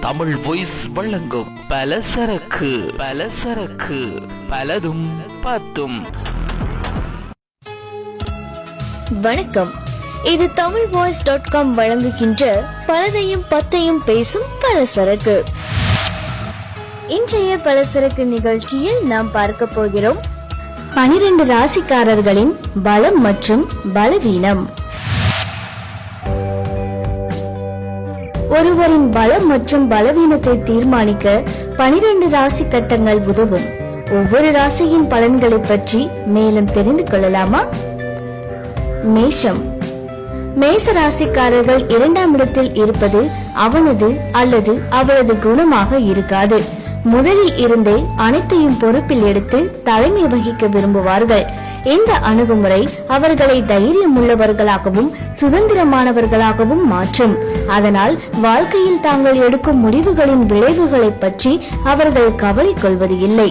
Tamil voice வழங்கும் பலசரக்கு பலதும் பத்தும். வணக்கம், இது தமிழ் வாய்ஸ்.com வழங்குகின்ற பலதையும் பத்தையும் பேசும் பலசரக்கு. இன்றைய பலசரக்கு நிகழ்ச்சியில் நாம் பார்க்க போகிறோம் 12 ராசிக்காரர்களின் பலம் மற்றும் பலவீனம். ஒருவரின் பலம் மற்றும் பலவீனத்தை தீர்மானிக்க 12 ராசி கட்டங்கள் உதவும். ஒவ்வொரு ராசியின் பலன்களை பற்றி மேலும் தெரிந்து கொள்ளலாமா? மேஷம். மேச ராசிக்காரர்கள் 2ஆம் இடத்தில் இருப்பது அவனது அல்லது அவளது குணமாக இருக்காது. முதலில் இருந்தே அனைத்தையும் பொறுப்பில் எடுத்து தலைமை வகிக்க விரும்புவார்கள். இந்த அணுகுமுறை அவர்களை தைரியம் உள்ளவர்களாகவும் சுதந்திரமானவர்களாகவும் மாற்றும். அதனால் வாழ்க்கையில் தாங்கள் எடுக்கும் முடிவுகளின் விளைவுகளை பற்றி அவர்கள் கவலை கொள்வது இல்லை.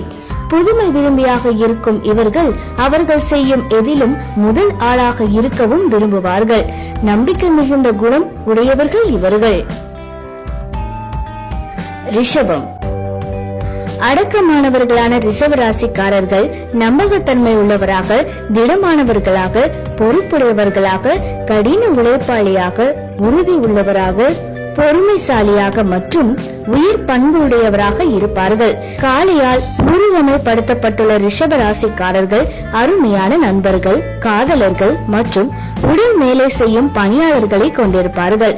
புதுமை விரும்பியாக இருக்கும் இவர்கள் அவர்கள் செய்யும் எதிலும் முதல் ஆளாக இருக்கவும் விரும்புவார்கள். நம்பிக்கை மிகுந்த குணம் உடையவர்கள் இவர்கள். ரிஷபம். அடக்கமானவர்களான ரிஷப ராசிக்காரர்கள் நம்பகத்தன்மை உள்ளவராக, திடமானவர்களாக, பொறுப்புடையவர்களாக, கடின உழைப்பாளியாக, உறுதி உள்ளவராக, பொறுமைசாலியாக மற்றும் உயிர் பண்பு உடையவராக இருப்பார்கள். காலையால் உருவமைப்படுத்தப்பட்டுள்ள ரிஷப ராசிக்காரர்கள் அருமையான நண்பர்கள், காதலர்கள் மற்றும் உடல் மேலே செய்யும் பணியாளர்களை கொண்டிருப்பார்கள்.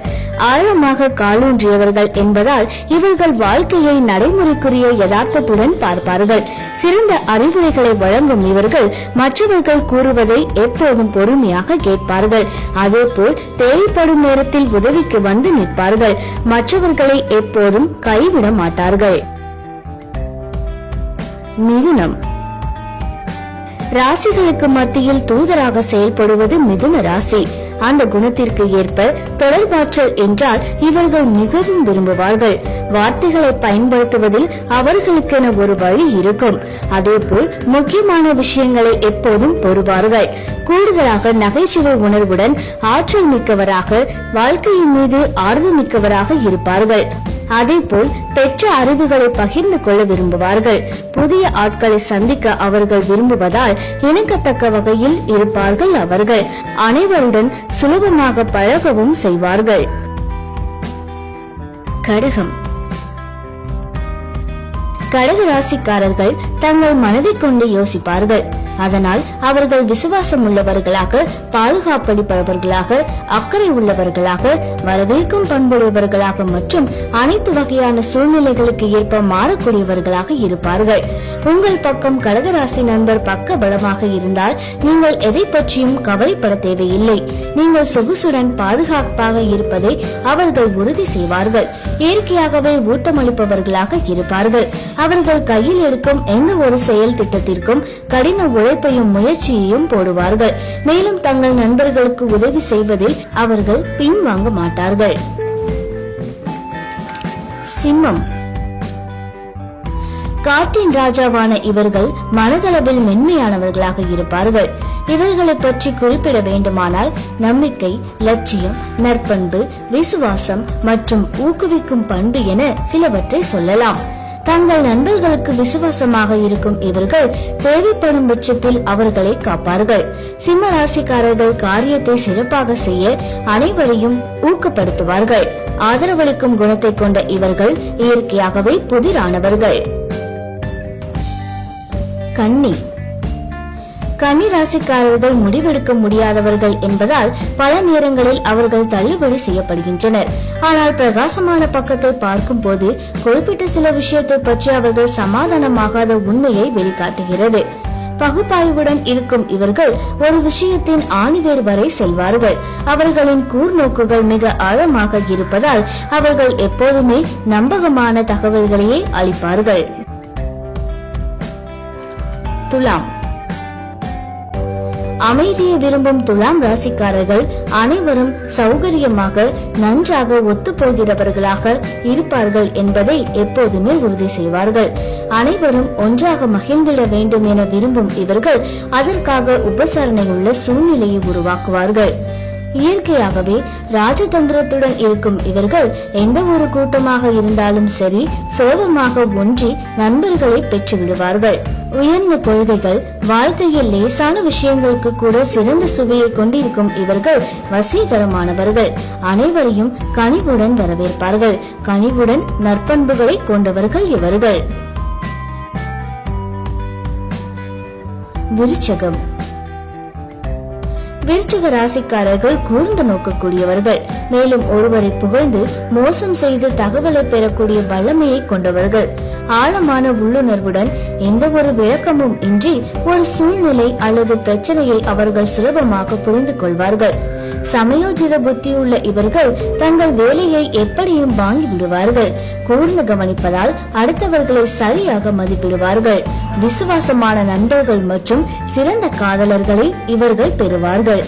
ஆழமாக காலூன்றியவர்கள் என்பதால் இவர்கள் வாழ்க்கையை நடைமுறைக்குரிய யதார்த்தத்துடன் பார்ப்பார்கள். சிறந்த அறிவுரைகளை வழங்கும் இவர்கள் மற்றவர்கள் கூறுவதை எப்போதும் பொறுமையாக கேட்பார்கள். அதேபோல் தேவைப்படும் நேரத்தில் உதவிக்கு வந்து நிற்பார்கள். மற்றவர்களை எப்போதும் கைவிட மாட்டார்கள். மிதுனம். ராசிகளுக்கு மத்தியில் தூதராக செயல்படுவது மிதுன ராசி. அந்த குணத்திற்கு ஏற்ப தொடர்பாற்றல் என்றால் இவர்கள் மிகவும் விரும்புவார்கள். வார்த்தைகளை பயன்படுத்துவதில் அவர்களுக்கென ஒரு வழி இருக்கும். அதேபோல் முக்கியமான விஷயங்களை எப்போதும் பொறுவார்கள். கூடுதலாக நகைச்சுவை உணர்வுடன் ஆற்றல் மிக்கவராக, வாழ்க்கையின் மீது ஆர்வமிக்கவராக இருப்பார்கள். அதேபோல் பெற்ற அறிவுகளை பகிர்ந்து கொள்ள விரும்புவார்கள். புதிய ஆட்களை சந்திக்க அவர்கள் விரும்புவதால் இணக்கத்தக்க வகையில் இருப்பார்கள். அவர்கள் அனைவருடன் சுலபமாக பழகவும் செய்வார்கள். கடகம். கடக ராசிக்காரர்கள் தங்கள் மனதை கொண்டு யோசிப்பார்கள். அதனால் அவர்கள் விசுவாசம் உள்ளவர்களாக, பாதுகாப்பளிப்பவர்களாக, அக்கறை உள்ளவர்களாக, வரவேற்கும் பண்புடையவர்களாக மற்றும் அனைத்து வகையான சூழ்நிலைகளுக்கு ஏற்ப மாறக்கூடியவர்களாக இருப்பார்கள். உங்கள் பக்கம் கடகராசி நண்பர் பக்க பலமாக இருந்தால் நீங்கள் எதை பற்றியும் கவலைப்பட தேவையில்லை. நீங்கள் சொகுசுடன் பாதுகாப்பாக இருப்பதை அவர்கள் உறுதி செய்வார்கள். இயற்கையாகவே ஊட்டமளிப்பவர்களாக இருப்பார்கள். அவர்கள் கையில் எடுக்கும் எந்த ஒரு செயல் திட்டத்திற்கும் கடின உழைப்பையும் முயற்சியையும் போடுவார்கள். மேலும் தங்கள் நண்பர்களுக்கு உதவி செய்வதில் அவர்கள் பின்வாங்க மாட்டார்கள். சிம்மம். காட்டின் ராஜாவான இவர்கள் மனதளவில் மென்மையானவர்களாக இருப்பார்கள். இவர்களை பற்றி குறிப்பிட வேண்டுமானால் நம்பிக்கை, லட்சியம், நற்பண்பு, விசுவாசம் மற்றும் ஊக்குவிக்கும் பண்பு என சிலவற்றை சொல்லலாம். தங்கள் நண்பர்களுக்கு விசுவாசமாக இருக்கும் இவர்கள் தேவைப்படும் பட்சத்தில் அவர்களை காப்பார்கள். சிம்ம ராசிக்காரர்கள் காரியத்தை சிறப்பாக செய்ய அனைவரையும் ஊக்கப்படுத்துவார்கள். ஆதரவளிக்கும் குணத்தை கொண்ட இவர்கள் இயற்கையாகவே புதிரானவர்கள். கன்னி. கன்னி ராசிக்காரர்கள் முடிவெடுக்க முடியாதவர்கள் என்பதால் பல நேரங்களில் அவர்கள் தள்ளுபடி செய்யப்படுகின்றனர். ஆனால் பிரகாசமான பக்கத்தை பார்க்கும் போது குறிப்பிட்ட சில விஷயத்தை பற்றி அவர்கள் சமாதானமாகாத உண்மையை வெளிக்காட்டுகிறது. பகுப்பாய்வுடன் இருக்கும் இவர்கள் ஒரு விஷயத்தின் ஆணிவேர் வரை செல்வார்கள். அவர்களின் கூர்நோக்குகள் மிக ஆழமாக இருப்பதால் அவர்கள் எப்போதுமே நம்பகமான தகவல்களையே அளிப்பார்கள். துலாம். அமைதியை விரும்பும் துலாம் ராசிக்காரர்கள் அனைவரும் சௌகரியமாக நன்றாக ஒத்துப்போகிறவர்களாக இருப்பார்கள் என்பதை எப்போதுமே உறுதி செய்வார்கள். அனைவரும் ஒன்றாக மகிழ்ந்திட வேண்டும் என விரும்பும் இவர்கள் அதற்காக உபசரணை உள்ள சூழ்நிலையை உருவாக்குவார்கள். இயற்கையாகவே ராஜதந்திரத்துடன் இருக்கும் இவர்கள் எந்த ஒரு கூட்டமாக இருந்தாலும் சரி சுலபமாக ஒன்றி நண்பர்களை பெற்று விடுவார்கள். உயர்ந்த கொள்கைகள், வாழ்க்கையில் லேசான விஷயங்களுக்கு கூட சிறந்த சுவையை கொண்டிருக்கும் இவர்கள் வசீகரமானவர்கள். அனைவரையும் கனிவுடன் வரவேற்பார்கள். கனிவுடன் நற்பண்புகளை கொண்டவர்கள் இவர்கள். விருச்சகம். விருச்சிக ராசிக்காரர்கள் கூர்ந்து நோக்கக்கூடியவர்கள். மேலும் ஒருவரை புகழ்ந்து மோசம் செய்து தகவலை பெறக்கூடிய வல்லமையை கொண்டவர்கள். ஆழமான உள்ளுணர்வுடன் எந்த ஒரு விளக்கமும் இன்றி ஒரு சூழ்நிலை அல்லது பிரச்சனையை அவர்கள் சுலபமாக புரிந்து கொள்வார்கள். சமயோஜித புத்தியுள்ள இவர்கள் தங்கள் வேலையை எப்படியும் வாங்கி விடுவார்கள். கூர்ந்து கவனிப்பதால் அடுத்தவர்களை சரியாக மதிப்பிடுவார்கள். விசுவாசமான நண்பர்கள் மற்றும் சிறந்த காதலர்களை இவர்கள் பெறுவார்கள்.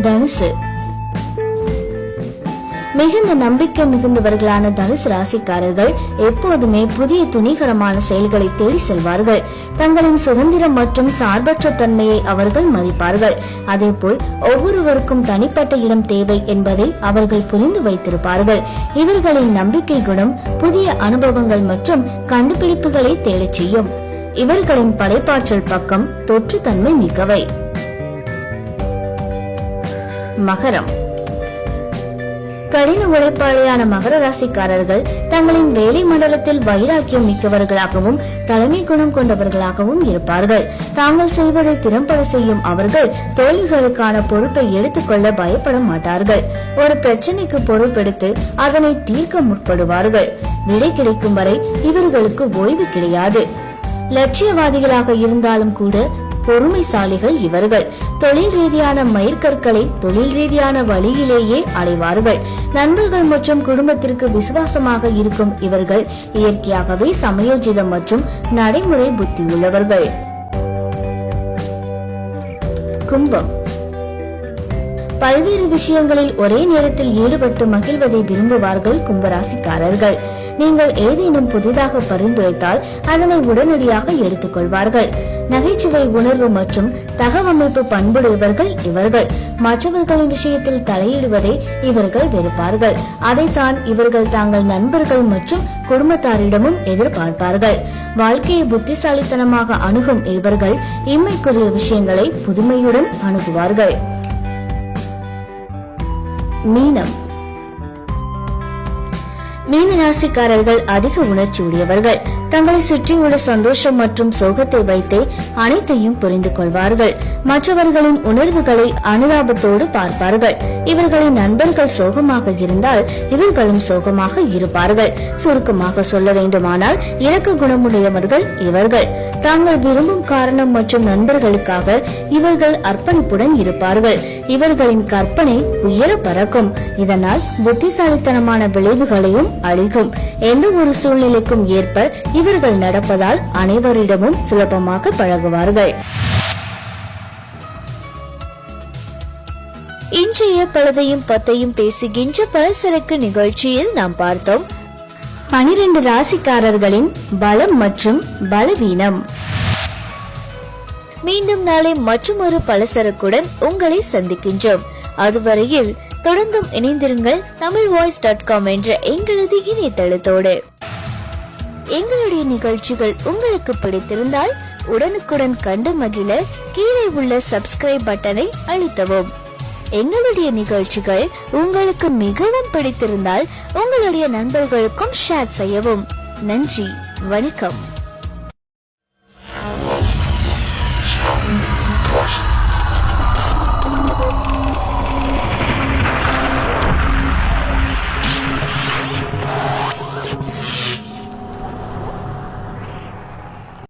தனுசு. மிகுந்த நம்பிக்கை மிகுந்தவர்களான தனுசு ராசிக்காரர்கள் எப்போதுமே புதிய துணிகரமான செயல்களை தேடி செல்வார்கள். தங்களின் சுதந்திரம் மற்றும் சார்பற்ற தன்மையை அவர்கள் மதிப்பார்கள். அதேபோல் ஒவ்வொருவருக்கும் தனிப்பட்ட இடம் தேவை என்பதை அவர்கள் புரிந்து வைத்திருப்பார்கள். இவர்களின் நம்பிக்கை குணம் புதிய அனுபவங்கள் மற்றும் கண்டுபிடிப்புகளை தேடச் செய்யும். இவர்களின் படைப்பாற்றல் பக்கம் தொற்றுத்தன்மை மிக்கவை. மகரம். கடின உழைப்பாளியான மகர ராசிக்காரர்கள் தங்களின் வேலை மண்டலத்தில் வைராக்கியம் மிக்கவர்களாகவும் தலைமை குணம் கொண்டவர்களாகவும் இருப்பார்கள். தாங்கள் செய்வதை திறம்பட செய்யும் அவர்கள் தோல்விகளுக்கான பொறுப்பை எடுத்துக்கொள்ள பயப்பட மாட்டார்கள். ஒரு பிரச்சனைக்கு பொறுப்பெடுத்து அதனை தீர்க்க முற்படுவார்கள். விடை கிடைக்கும் வரை இவர்களுக்கு ஓய்வு கிடையாது. லட்சியவாதிகளாக இருந்தாலும் கூட பொறுமைசாலிகள் இவர்கள். தொழில் ரீதியான மயிர்கற்களை தொழில் ரீதியான வழியிலேயே அடைவார்கள். நண்பர்கள் மற்றும் குடும்பத்திற்கு விசுவாசமாக இருக்கும் இவர்கள் இயற்கையாகவே சமயோஜிதம் மற்றும் நடைமுறை புத்தி உள்ளவர்கள். கும்பம். பல்வேறு விஷயங்களில் ஒரே நேரத்தில் ஈடுபட்டு மகிழ்வதை விரும்புவார்கள் கும்பராசிக்காரர்கள். நீங்கள் ஏதேனும் புதிதாக பரிந்துரைத்தால் அதனை உடனடியாக எடுத்துக்கொள்வார்கள். நகைச்சுவை உணர்வு மற்றும் தகவமைப்பு பண்புடையவர்கள் இவர்கள். மற்றவர்களின் விஷயத்தில் தலையிடுவதை இவர்கள் வெறுப்பார்கள். அதைத்தான் இவர்கள் தாங்கள் நண்பர்கள் மற்றும் குடும்பத்தாரிடமும் எதிர்பார்ப்பார்கள். வாழ்க்கையை புத்திசாலித்தனமாக அணுகும் இவர்கள் இம்மைக்குரிய விஷயங்களை புதுமையுடன் அணுகுவார்கள். மீனம். மீன ராசிக்காரர்கள் அதிக உணர்ச்சி உடையவர்கள். தங்களை சுற்றியுள்ள சந்தோஷம் மற்றும் சோகத்தை வைத்தே அனைத்தையும் புரிந்து கொள்வார்கள். மற்றவர்களின் உணர்வுகளை அனுதாபத்தோடு பார்ப்பார்கள். இவர்களின் நண்பர்கள் சோகமாக இருந்தால் இவர்களும் சோகமாக இருப்பார்கள். சுருக்கமாக சொல்ல வேண்டுமானால் இரக்க குணமுடையவர்கள் இவர்கள். தாங்கள் விரும்பும் காரணம் மற்றும் நண்பர்களுக்காக இவர்கள் அர்ப்பணிப்புடன் இருப்பார்கள். இவர்களின் கற்பனை உயர பறக்கும். இதனால் புத்திசாலித்தனமான விளைவுகளையும் அளிக்கும். எந்த ஒரு சூழ்நிலைக்கும் ஏற்ப இவர்கள் நடப்பதால் அனைவரிடமும் சுலபமாக பழகுவார்கள். இன்றைய பலதையும் பத்தையும் பேசுகின்ற பலசரக்கு நிகழ்ச்சியில் நாம் பார்த்தோம் 12 ராசிக்காரர்களின் பலம் மற்றும் பலவீனம். மீண்டும் நாளை மற்றொரு பலசரக்குடன் உங்களை சந்திக்கின்றோம். அதுவரையில் தொடர்ந்தும் இணைந்திருங்கள் tamilvoice.com என்ற எங்களது இணையதளத்தோடு. எங்களுடைய நிகழ்ச்சிகள் உங்களுக்கு பிடித்திருந்தால் உடனுக்குடன் கண்டு மகிழ கீழே உள்ள சப்ஸ்கிரைப் பட்டனை அழுத்தவும். எங்களுடைய நிகழ்ச்சிகள் உங்களுக்கு மிகவும் பிடித்திருந்தால் உங்களுடைய நண்பர்களுக்கும் ஷேர் செய்யவும். நன்றி, வணக்கம்.